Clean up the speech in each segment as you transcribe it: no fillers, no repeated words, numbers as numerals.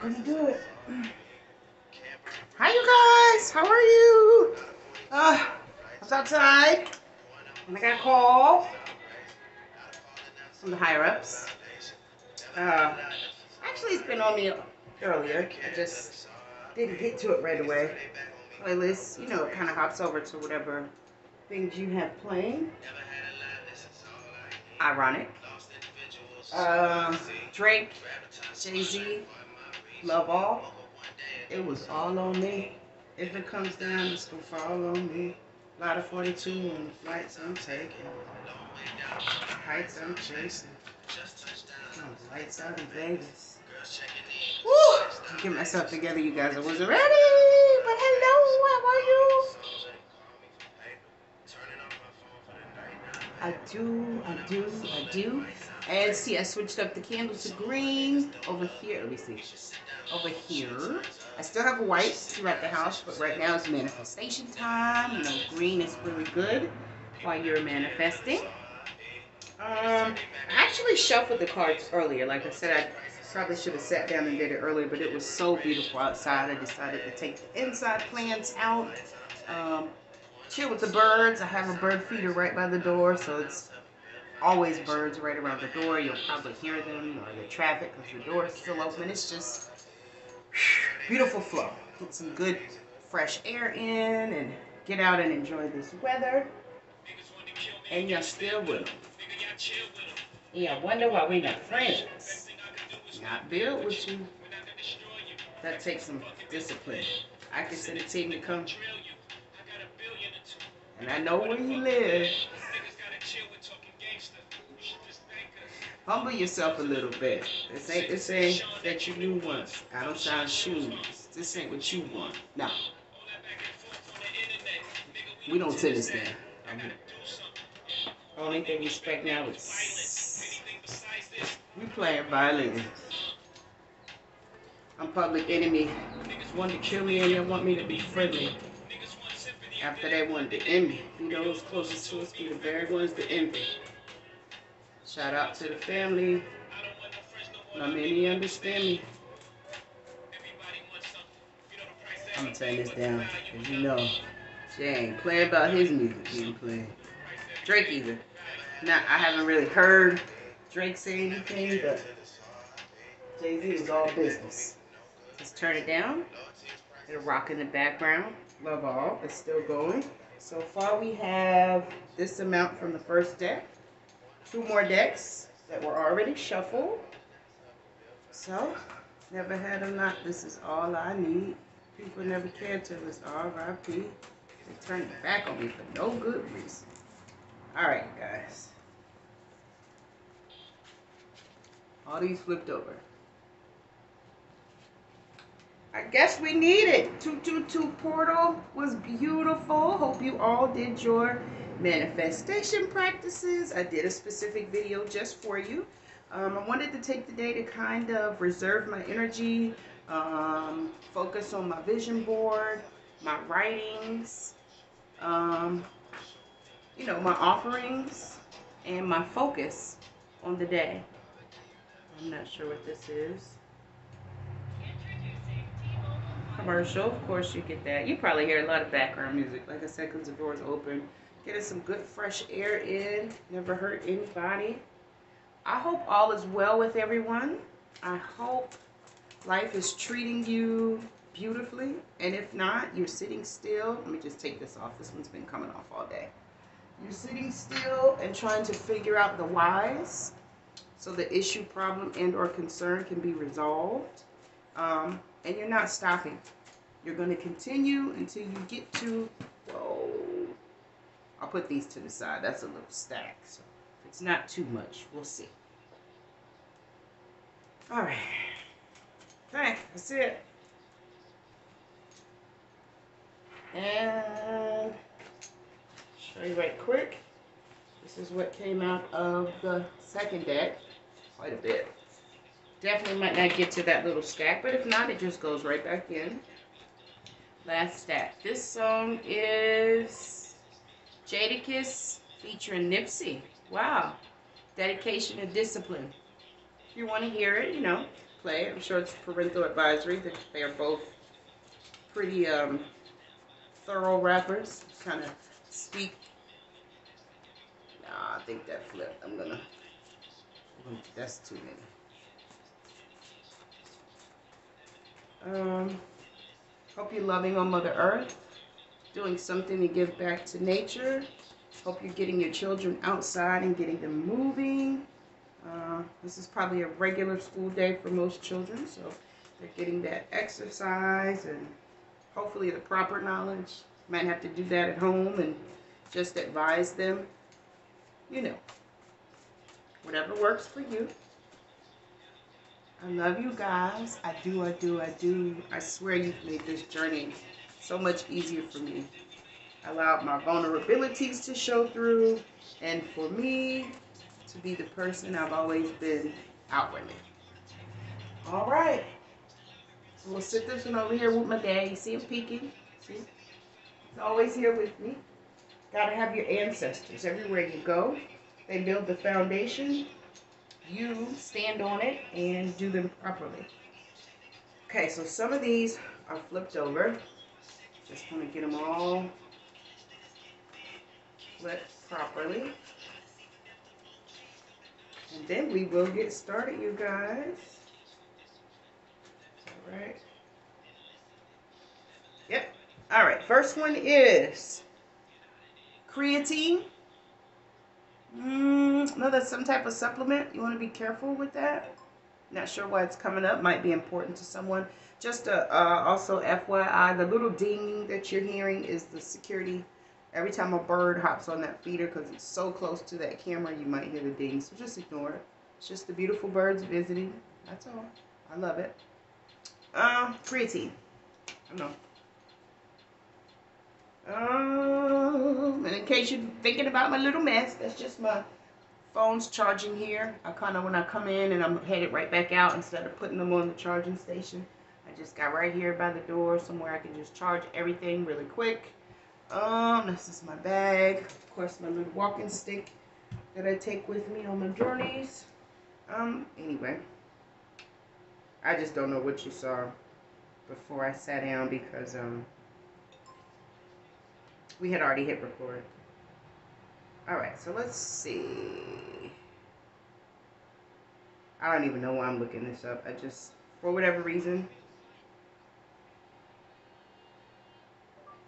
gonna do it. Hi, you guys. How are you? I was outside and I got a call from the higher ups. Actually, it's been on me earlier. I just didn't get to it right away. Playlist, you know, it kind of hops over to whatever things you have playing. Ironic. Drake, Jay-Z, Love All. It was all on me. If it comes down, it's gonna fall on me. Lot of 42 on the flights I'm taking. Heights I'm chasing. Lights out in Vegas. Woo! I'll get myself together, you guys. I wasn't ready, but hello, how are you? I do. And see, I switched up the candles to green over here. Let me see. Over here. I still have white throughout the house, but right now it's manifestation time. You know, green is really good while you're manifesting. I actually shuffled the cards earlier. Like I said, I probably should have sat down and did it earlier, but it was so beautiful outside. I decided to take the inside plants out, chill with the birds. I have a bird feeder right by the door, so it's always birds right around the door. You'll probably hear them or the traffic because the door is still open. It's just beautiful flow. Get some good fresh air in and get out and enjoy this weather. And you're still with them. Yeah, I wonder why we're not friends. Not build with you. That takes some discipline. I can send a team to come. And I know where you live. Humble yourself a little bit. This ain't that you knew once. I don't shine shoes. This ain't what you want. No. We don't sit this down. Only thing we expect now is we playing violin. I'm public enemy. Want to kill me and they want me to be friendly. After they wanted to envy. Be those closest to us, be the very ones to envy. Shout out to the family. Not many understand me. I'm gonna turn this down, cause you know, Jay ain't playing about his music. He ain't playing. Drake either. Now I haven't really heard Drake say anything, but Jay-Z is all business. Let's turn it down. It'll rock in the background. Love All is still going. So far we have this amount from the first deck. 2 more decks that were already shuffled. So, never had a lot. This is all I need. People never cared till it's R.I.P. They turned it back on me for no good reason. Alright, guys. All these flipped over. I guess we need it. 222 portal was beautiful. Hope you all did your manifestation practices. I did a specific video just for you. I wanted to take the day to kind of reserve my energy, focus on my vision board, my writings, you know, my offerings, and my focus on the day. I'm not sure what this is. Commercial, of course you get that. You probably hear a lot of background music, like I said, because the door's open. Getting some good fresh air in, never hurt anybody. I hope all is well with everyone. I hope life is treating you beautifully, and if not, you're sitting still. Let me just take this off. This one's been coming off all day. You're sitting still and trying to figure out the whys so the issue, problem, and or concern can be resolved. And you're not stopping. You're going to continue until you get to, whoa, I'll put these to the side. That's a little stack, so if it's not too much, we'll see. All right. Okay, that's it. And show you right quick. This is what came out of the second deck. Quite a bit. Definitely might not get to that little stack, but if not, it just goes right back in. Last stack. This song is Jadakiss featuring Nipsey. Wow. Dedication and discipline. If you want to hear it, you know, play. I'm sure it's parental advisory. They are both pretty thorough rappers. Kind of speak. Nah, I think that flipped. That's too many. Hope you're loving on Mother Earth, doing something to give back to nature. Hope you're getting your children outside and getting them moving. This is probably a regular school day for most children, so they're getting that exercise and hopefully the proper knowledge. Might have to do that at home and just advise them, you know, whatever works for you. I love you guys. I do, I do, I do. I swear you've made this journey so much easier for me. I allowed my vulnerabilities to show through, and for me to be the person I've always been outwardly. All right. So we'll sit this one over here with my dad. You see him peeking? See? He's always here with me. Gotta have your ancestors everywhere you go. They build the foundation. You stand on it and do them properly. Okay, so some of these are flipped over. Just want to get them all flipped properly. And then we will get started, you guys. All right. Yep. All right, first one is creatine. No, that's some type of supplement. You want to be careful with that. Not sure why it's coming up. Might be important to someone. Just also FYI, the little ding that you're hearing is the security. Every time a bird hops on that feeder, because it's so close to that camera, you might hear the ding. So just ignore it. It's just the beautiful birds visiting. That's all. I love it. Creatine. I don't know. And in case you're thinking about my little mess, that's just my phone's charging here. I kind of, when I come in and I'm headed right back out, instead of putting them on the charging station, I just got right here by the door somewhere I can just charge everything really quick. This is my bag. Of course, my little walking stick that I take with me on my journeys. Anyway, I just don't know what you saw before I sat down because, we had already hit record. Alright, so let's see. I don't even know why I'm looking this up. I just, for whatever reason.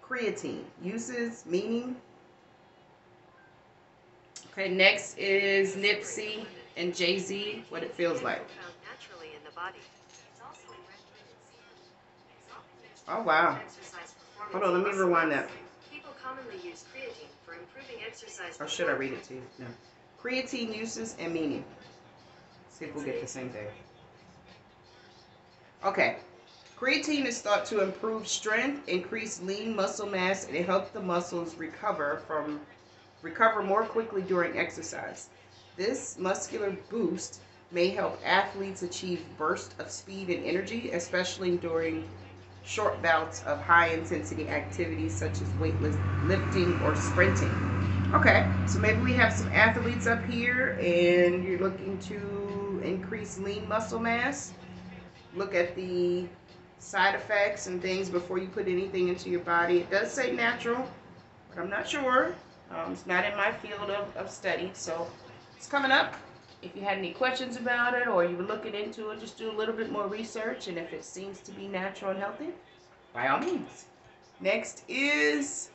Creatine. Uses, meaning. Okay, next is Nipsey and Jay-Z, what it feels like. Oh, wow. Hold on, let me rewind that. People commonly use creatine for improving exercise. Or should I read it to you? No. Creatine uses and meaning. See if we'll get the same thing. Okay. Creatine is thought to improve strength, increase lean muscle mass, and help the muscles recover more quickly during exercise. This muscular boost may help athletes achieve bursts of speed and energy, especially during short bouts of high-intensity activities such as weightlifting or sprinting. Okay, so maybe we have some athletes up here and you're looking to increase lean muscle mass. Look at the side effects and things before you put anything into your body. It does say natural, but I'm not sure. It's not in my field of study, so it's coming up. If you had any questions about it or you were looking into it, just do a little bit more research, and if it seems to be natural and healthy, by all means. Next is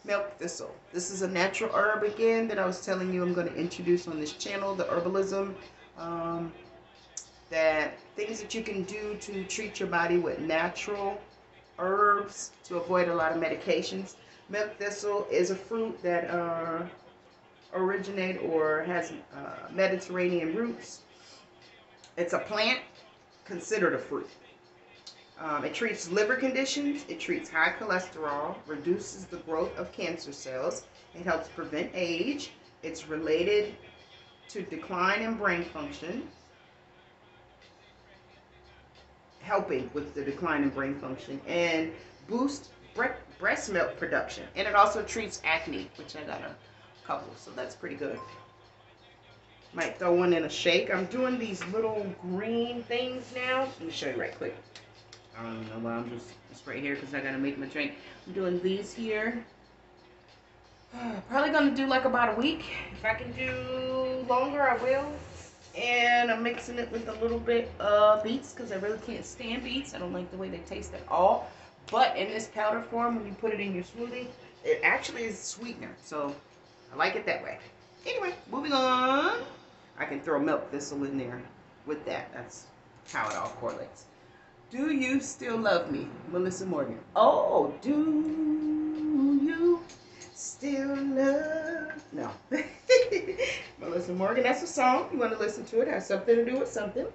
milk thistle. This is a natural herb again that I was telling you I'm going to introduce on this channel, the herbalism, that things that you can do to treat your body with natural herbs to avoid a lot of medications. Milk thistle is a fruit that originate or has Mediterranean roots. It's a plant considered a fruit. It treats liver conditions, it treats high cholesterol, reduces the growth of cancer cells, it helps prevent age, it's related to decline in brain function, helping with the decline in brain function, and boost breast milk production. And it also treats acne, which I got a couple, so that's pretty good. Might throw one in a shake. I'm doing these little green things now. Let me show you right quick. I don't know why I'm just right here because I gotta make my drink. I'm doing these here. Probably gonna do like about a week. If I can do longer, I will. And I'm mixing it with a little bit of beets because I really can't stand beets. I don't like the way they taste at all. But in this powder form, when you put it in your smoothie, it actually is a sweetener. So I like it that way. Anyway, moving on. I can throw milk thistle in there with that. That's how it all correlates. Do you still love me? Melissa Morgan. Oh, do you still love? No. Melissa Morgan, that's a song. You want to listen to it. It has something to do with something.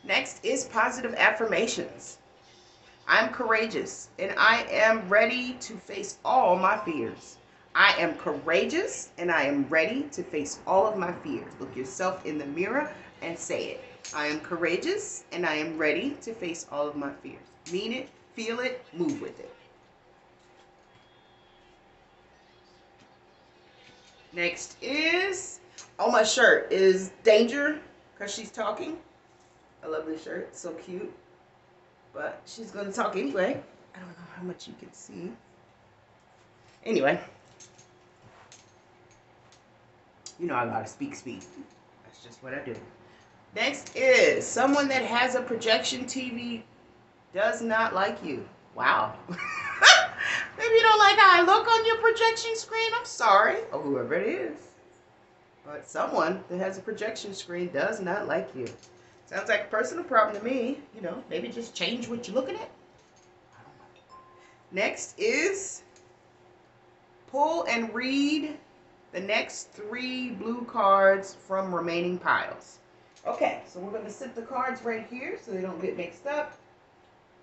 Next is positive affirmations. I'm courageous and I am ready to face all my fears. I am courageous and I am ready to face all of my fears. Look yourself in the mirror and say it. I am courageous and I am ready to face all of my fears. Mean it, feel it, move with it. Next is, on my shirt is Danger, because she's talking. I love this shirt, it's so cute. But she's going to talk anyway. I don't know how much you can see. Anyway. You know I gotta speak. That's just what I do. Next is someone that has a projection TV does not like you. Wow. Maybe you don't like how I look on your projection screen. I'm sorry. Or whoever it is. But someone that has a projection screen does not like you. Sounds like a personal problem to me. You know, maybe just change what you're looking at. I don't know. Next is pull and read the next 3 blue cards from remaining piles. Okay, so we're going to sit the cards right here so they don't get mixed up.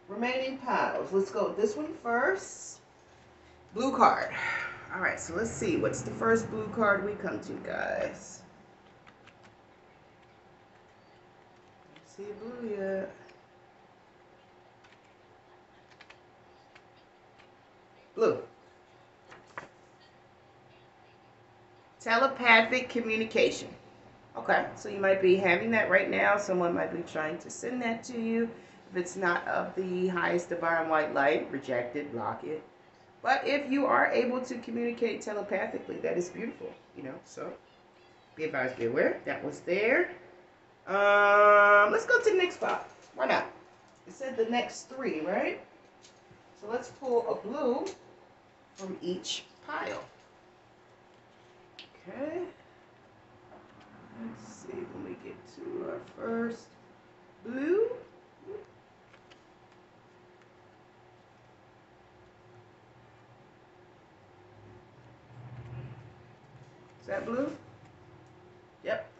Remaining piles. Let's go with this one first. Blue card. All right, so let's see. What's the first blue card we come to, guys? Let's see blue yet. Blue. Telepathic communication. Okay, so you might be having that right now. Someone might be trying to send that to you. If it's not of the highest divine white light, reject it, block it. But if you are able to communicate telepathically, that is beautiful, you know. So be advised, be aware. That was there. Let's go to the next spot. Why not? It said the next 3, right? So let's pull a blue from each pile. Okay. Let's see when we get to our first blue. Is that blue? Yep.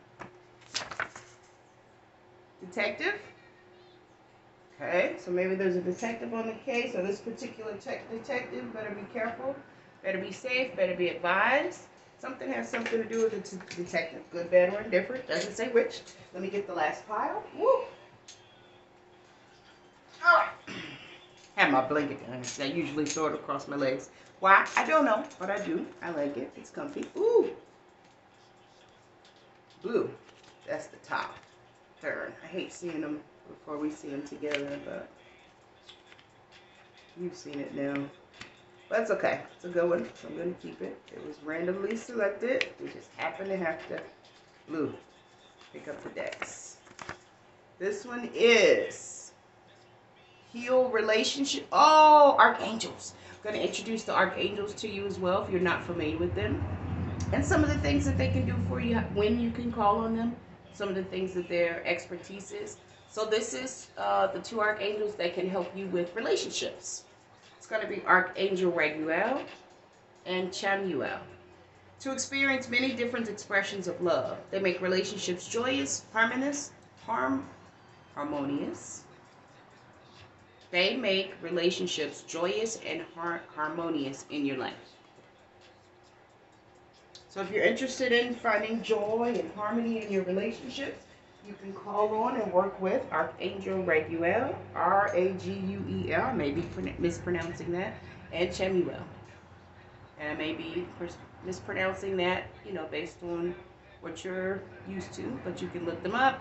Detective. Okay, so maybe there's a detective on the case, or this particular detective better be careful, better be safe, better be advised. Something has something to do with the detective. Good, bad, or indifferent. Doesn't say which. Let me get the last pile. Woo! Alright. Have my blanket on. I usually throw it across my legs. Why? I don't know, but I do. I like it. It's comfy. Ooh! Blue. That's the top. Third. I hate seeing them before we see them together, but you've seen it now. But it's okay. It's a good one, so I'm going to keep it. It was randomly selected. We just happen to have to blue. Pick up the decks. This one is heal relationship. Oh, archangels. I'm going to introduce the archangels to you as well if you're not familiar with them. And some of the things that they can do for you when you can call on them. Some of the things that their expertise is. So this is the 2 archangels that can help you with relationships. It's going to be Archangel Raguel and Chamuel. To experience many different expressions of love. They make relationships joyous, harmonious. They make relationships joyous and harmonious in your life. So if you're interested in finding joy and harmony in your relationships, you can call on and work with Archangel Raguel, R-A-G-U-E-L, I may be mispronouncing that, and Chamuel. And I may be mispronouncing that, you know, based on what you're used to, but you can look them up,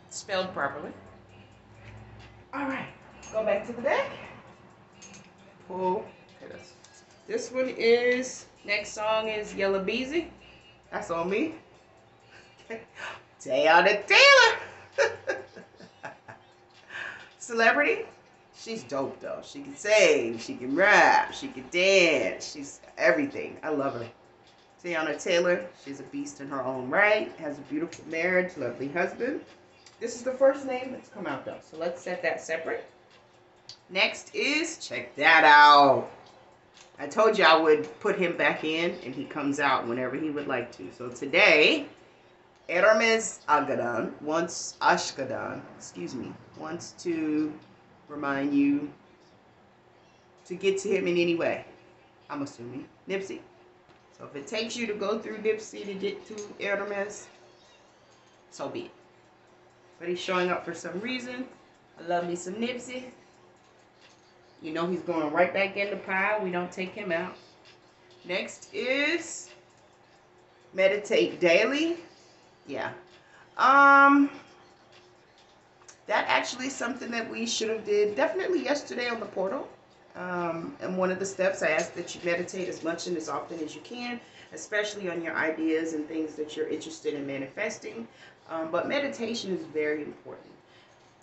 spelled properly. All right, go back to the deck. Pull. Okay, this one is, next song is Yellow Beezy. That's on me. Teyana Taylor. Celebrity. She's dope though. She can sing, she can rap, she can dance. She's everything. I love her. Teyana Taylor. She's a beast in her own right. Has a beautiful marriage, lovely husband. This is the first name that's come out though. So let's set that separate. Next is, check that out. I told you I would put him back in and he comes out whenever he would like to. So today, Hermes Agadan wants to remind you to get to him in any way. I'm assuming Nipsey. So if it takes you to go through Nipsey to get to Hermes, so be it. But he's showing up for some reason. I love me some Nipsey. You know he's going right back in the pile. We don't take him out. Next is meditate daily. Yeah. That actually is something that we should have did definitely yesterday on the portal. And one of the steps, I ask that you meditate as much and as often as you can, especially on your ideas and things that you're interested in manifesting. But meditation is very important.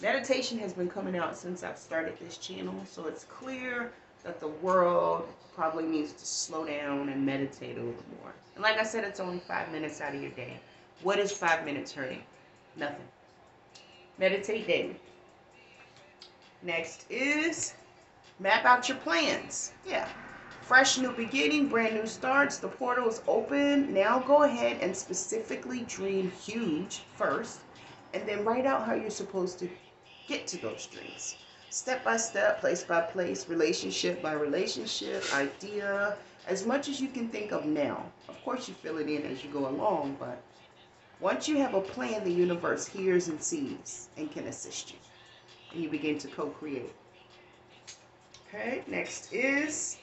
Meditation has been coming out since I've started this channel, so it's clear that the world probably needs to slow down and meditate a little more. And like I said, it's only 5 minutes out of your day. What is 5 minutes hurting? Nothing. Meditate daily. Next is map out your plans. Yeah. Fresh new beginning, brand new starts. The portal is open. Now go ahead and specifically dream huge first, and then write out how you're supposed to get to those dreams. Step by step, place by place, relationship by relationship, idea, as much as you can think of now. Of course, you fill it in as you go along, but once you have a plan, the universe hears and sees and can assist you. And you begin to co-create. Okay, next is,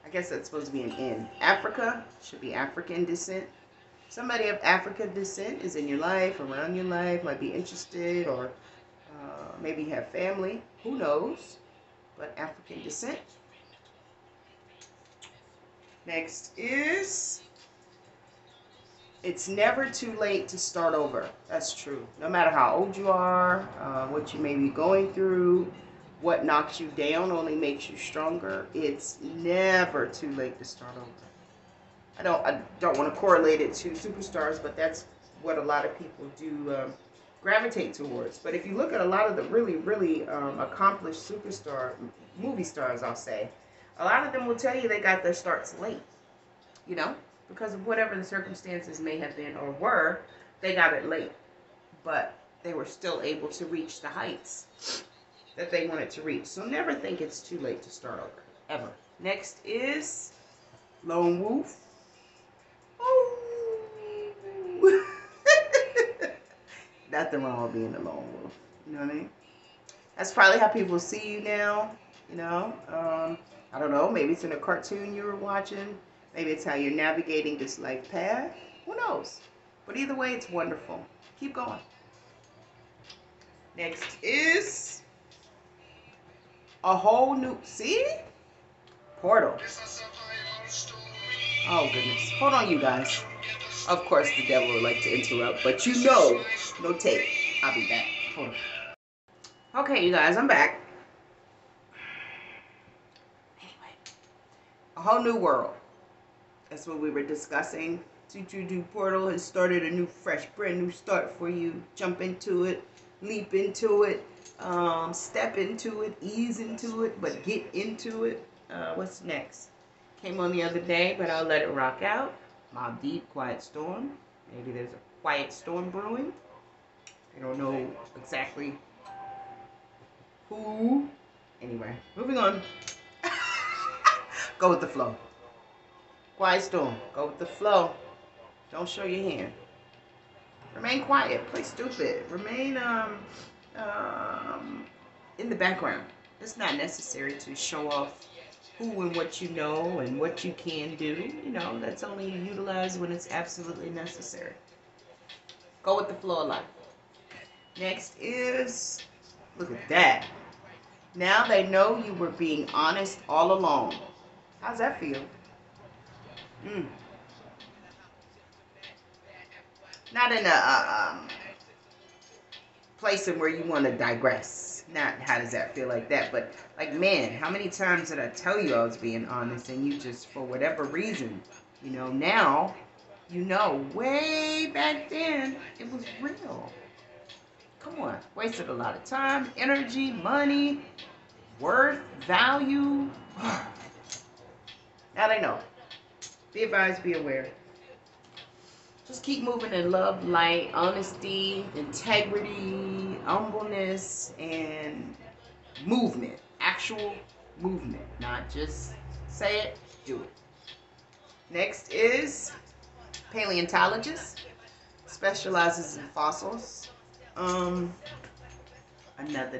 I guess that's supposed to be an N. Africa, should be African descent. Somebody of African descent is in your life, around your life, might be interested, or maybe have family. Who knows? But African descent. Next is, it's never too late to start over. That's true. No matter how old you are, what you may be going through, what knocks you down only makes you stronger. It's never too late to start over. I don't want to correlate it to superstars, but that's what a lot of people do gravitate towards. But if you look at a lot of the really, really accomplished superstar movie stars, I'll say, a lot of them will tell you they got their starts late, you know, because of whatever the circumstances may have been or were, they got it late. But they were still able to reach the heights that they wanted to reach. So never think it's too late to start over, ever. Next is Lone Wolf. Nothing wrong with being a lone wolf. You know what I mean? That's probably how people see you now. You know? I don't know. Maybe it's in a cartoon you were watching. Maybe it's how you're navigating this life path. Who knows? But either way, it's wonderful. Keep going. Next is a whole new... See? Portal. Oh, goodness. Hold on, you guys. Of course, the devil would like to interrupt, but you know, no tape. I'll be back. Hold on. Okay, you guys, I'm back. Anyway, a whole new world. That's what we were discussing. 222 Portal has started a new, fresh, brand new start for you. Jump into it, leap into it, step into it, ease into it, but get into it. What's next? Came on the other day, but I'll let it rock out. Mobb Deep, Quiet Storm. Maybe there's a quiet storm brewing. I don't know exactly who. Anyway, moving on. Go with the flow. Quiet storm. Go with the flow. Don't show your hand. Remain quiet. Play stupid. Remain in the background. It's not necessary to show off who and what you know and what you can do. You know, that's only utilized when it's absolutely necessary. Go with the flow of life. Next is, look at that. Now they know you were being honest all along. How's that feel? Mm. Not in a place in where you want to digress. Not how does that feel like that, but like, man, how many times did I tell you I was being honest and you just, for whatever reason, you know, now, you know, way back then, it was real. Come on, wasted a lot of time, energy, money, worth, value. Now they know. Be advised, be aware. Just keep moving in love, light, honesty, integrity, humbleness, and movement. Actual movement. Not just say it, do it. Next is paleontologist. Specializes in fossils. Another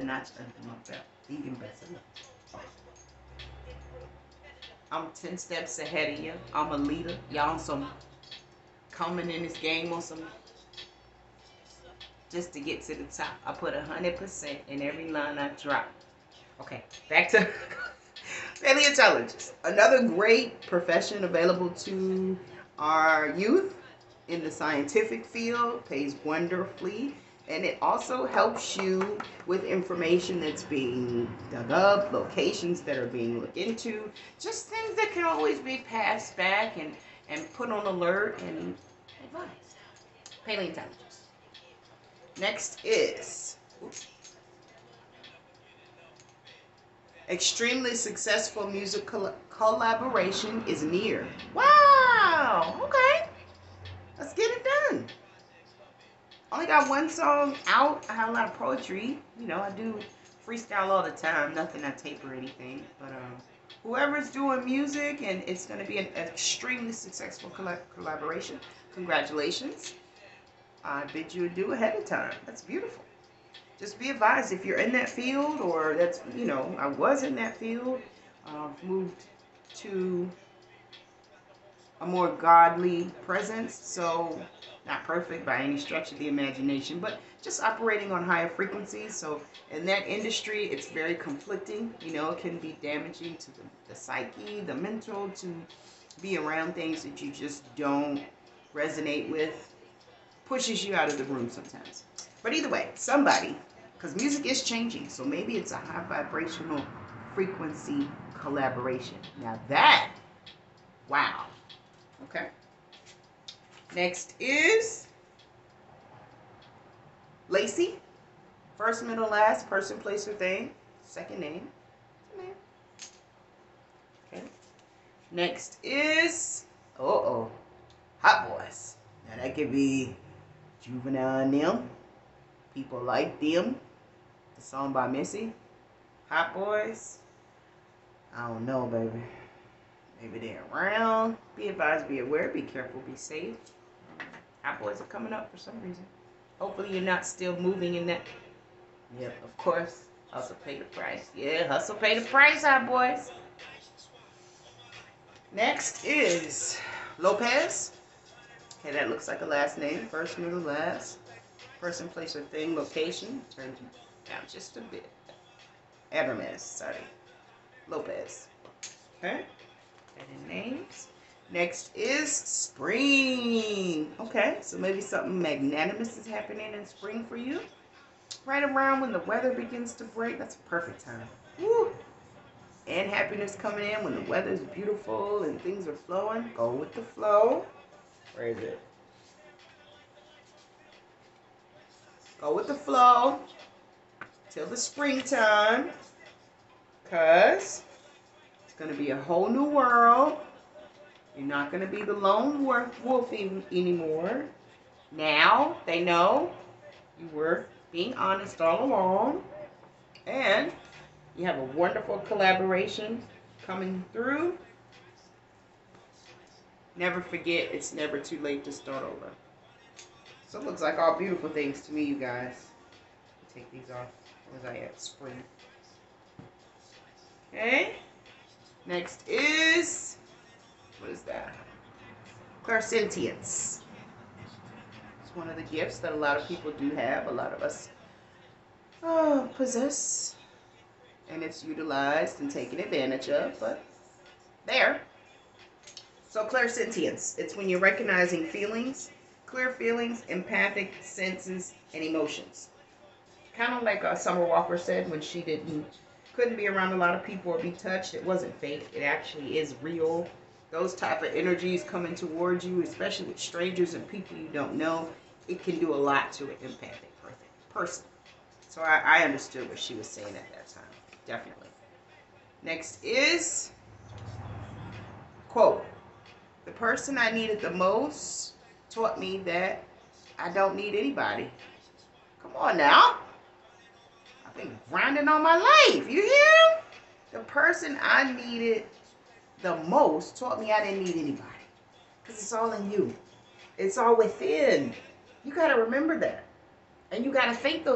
notch under my belt. Vegan bestseller. I'm 10 steps ahead of you. I'm a leader. Y'all some coming in this game on some just to get to the top. I put 100% in every line I drop. Okay, back to paleontologist. Another great profession available to our youth in the scientific field, pays wonderfully, and it also helps you with information that's being dug up, locations that are being looked into, just things that can always be passed back and put on alert and advice. Paleontologist. Next is extremely successful music collaboration is near. Wow, okay. Let's get it done. Only got one song out. I have a lot of poetry. You know, I do freestyle all the time. Nothing I tape or anything. But whoever's doing music, and it's going to be an extremely successful collaboration. Congratulations. I bid you adieu ahead of time. That's beautiful. Just be advised if you're in that field, or that's, you know, I was in that field, moved to a more godly presence, so not perfect by any stretch of the imagination, but just operating on higher frequencies. So in that industry, it's very conflicting. You know, it can be damaging to the psyche, the mental, to be around things that you just don't resonate with. Pushes you out of the room sometimes. But either way, somebody, because music is changing, so maybe it's a high vibrational frequency collaboration. Now that, wow. Okay. Next is Lacey. First, middle, last, person, place, or thing. Second name. Okay. Next is Hot Boys. Now that could be Juvenile and them. People like them. The song by Missy. Hot Boys. I don't know, baby. Maybe they're around. Be advised, be aware, be careful, be safe. Hot Boys are coming up for some reason. Hopefully you're not still moving in that. Yep, of course. Hustle pay the price. Yeah, hustle pay the price, Hot Boys. Next is Lopez. Okay, that looks like a last name. First, middle, last. Person, place, or thing, location. Turn down just a bit. Hermes, sorry. Lopez. Okay. And names. Next is spring. Okay, so maybe something magnanimous is happening in spring for you. Right around when the weather begins to break. That's a perfect time. Woo! And happiness coming in when the weather is beautiful and things are flowing. Go with the flow. Where is it? Go with the flow till the springtime, because it's going to be a whole new world. You're not going to be the lone wolf anymore. Now they know you were being honest all along, and you have a wonderful collaboration coming through. Never forget, it's never too late to start over. So it looks like all beautiful things to me, you guys. Take these off. Where was I at? Spring. Okay. Next is, what is that? Clairsentience. It's one of the gifts that a lot of people do have. A lot of us possess. And it's utilized and taken advantage of, but there. So clairsentience, it's when you're recognizing feelings, clear feelings, empathic senses, and emotions. Kind of like Summer Walker said when she couldn't be around a lot of people or be touched. It wasn't fake. It actually is real. Those type of energies coming towards you, especially with strangers and people you don't know, it can do a lot to an empathic person. So I understood what she was saying at that time. Definitely. Next is, quote, the person I needed the most taught me that I don't need anybody. Come on now. I've been grinding all my life. You hear? The person I needed the most taught me I didn't need anybody. Because it's all in you. It's all within. You got to remember that. And you got to think those